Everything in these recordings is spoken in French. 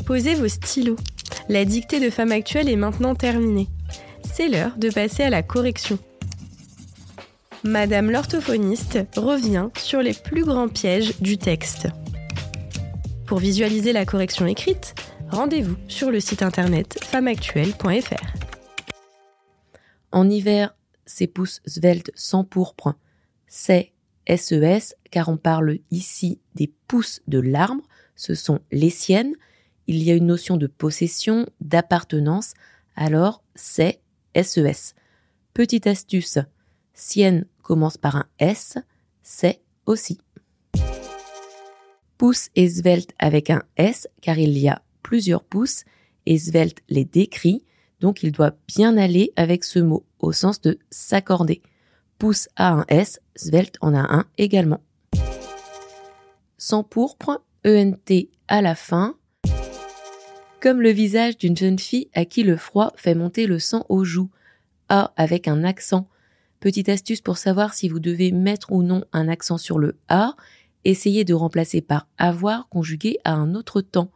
Posez vos stylos. La dictée de Femme Actuelle est maintenant terminée. C'est l'heure de passer à la correction. Madame l'orthophoniste revient sur les plus grands pièges du texte. Pour visualiser la correction écrite, rendez-vous sur le site internet femmeactuelle.fr. En hiver, ces pousses sveltes sans pourpre, c'est SES, car on parle ici des pousses de l'arbre, ce sont les siennes. Il y a une notion de possession, d'appartenance, alors c'est SES. Petite astuce, sienne commence par un S, c'est aussi. Pousse et svelte avec un S, car il y a plusieurs pousses, et svelte les décrit, donc il doit bien aller avec ce mot, au sens de s'accorder. Pousse a un S, svelte en a un également. Sans pourpre, ENT à la fin, comme le visage d'une jeune fille à qui le froid fait monter le sang aux joues. A avec un accent. Petite astuce pour savoir si vous devez mettre ou non un accent sur le A, essayez de remplacer par avoir conjugué à un autre temps.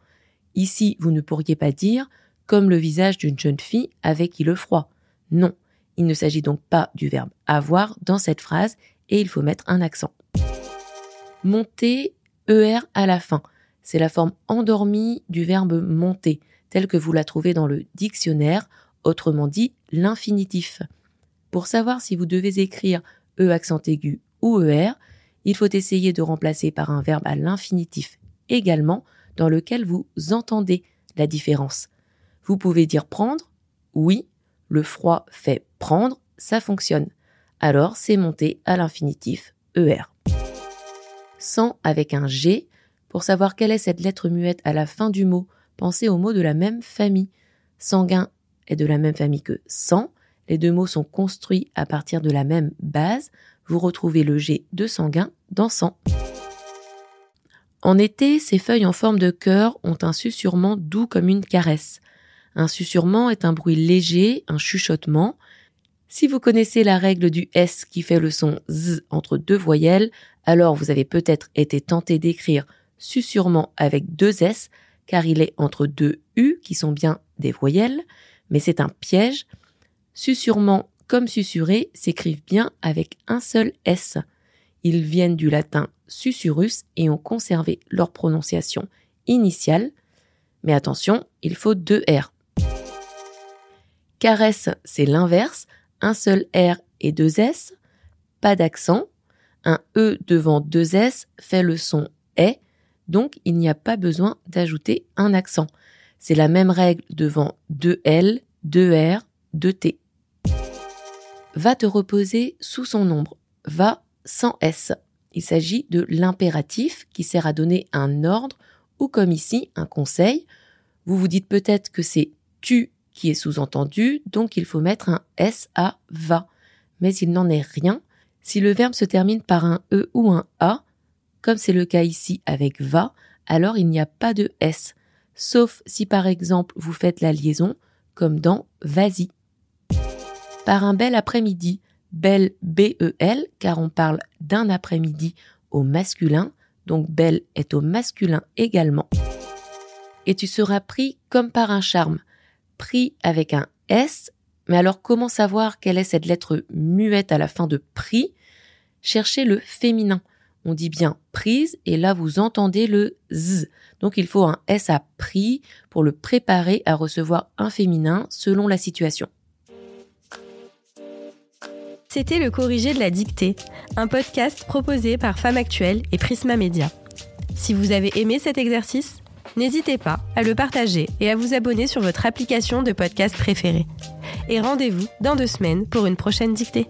Ici, vous ne pourriez pas dire « comme le visage d'une jeune fille avec qui le froid ». Non, il ne s'agit donc pas du verbe « avoir » dans cette phrase et il faut mettre un accent. Monter, ER à la fin. C'est la forme endormie du verbe « monter », telle que vous la trouvez dans le dictionnaire, autrement dit l'infinitif. Pour savoir si vous devez écrire E accent aigu ou ER, il faut essayer de remplacer par un verbe à l'infinitif également, dans lequel vous entendez la différence. Vous pouvez dire prendre, oui, le froid fait prendre, ça fonctionne. Alors c'est monter à l'infinitif ER. Sans avec un G, pour savoir quelle est cette lettre muette à la fin du mot, pensez aux mots de la même famille. Sanguin est de la même famille que sang, les deux mots sont construits à partir de la même base, vous retrouvez le G de sanguin dans sang. En été, ces feuilles en forme de cœur ont un susurrement doux comme une caresse. Un susurrement est un bruit léger, un chuchotement. Si vous connaissez la règle du S qui fait le son Z entre deux voyelles, alors vous avez peut-être été tenté d'écrire susurrement avec deux S, car il est entre deux U qui sont bien des voyelles, mais c'est un piège. Susurrement comme susurré s'écrivent bien avec un seul S. Ils viennent du latin susurrus et ont conservé leur prononciation initiale. Mais attention, il faut deux R. Caresse, c'est l'inverse, un seul R et deux S, pas d'accent. Un E devant deux S fait le son est, donc il n'y a pas besoin d'ajouter un accent. C'est la même règle devant deux L, deux R, deux T. Va te reposer sous son ombre. Va sans S. Il s'agit de l'impératif qui sert à donner un ordre ou comme ici un conseil. Vous vous dites peut-être que c'est tu qui est sous-entendu, donc il faut mettre un S à va. Mais il n'en est rien. Si le verbe se termine par un E ou un A, comme c'est le cas ici avec va, alors il n'y a pas de S. Sauf si par exemple vous faites la liaison, comme dans vas-y. Par un bel après-midi, belle B-E-L, car on parle d'un après-midi au masculin, donc belle est au masculin également. Et tu seras pris comme par un charme, pris avec un S, mais alors comment savoir quelle est cette lettre muette à la fin de pris? Cherchez le féminin. On dit bien prise et là vous entendez le Z. Donc il faut un S à pris pour le préparer à recevoir un féminin selon la situation. C'était le corrigé de la dictée, un podcast proposé par Femme Actuelle et Prisma Media. Si vous avez aimé cet exercice, n'hésitez pas à le partager et à vous abonner sur votre application de podcast préférée. Et rendez-vous dans 2 semaines pour une prochaine dictée.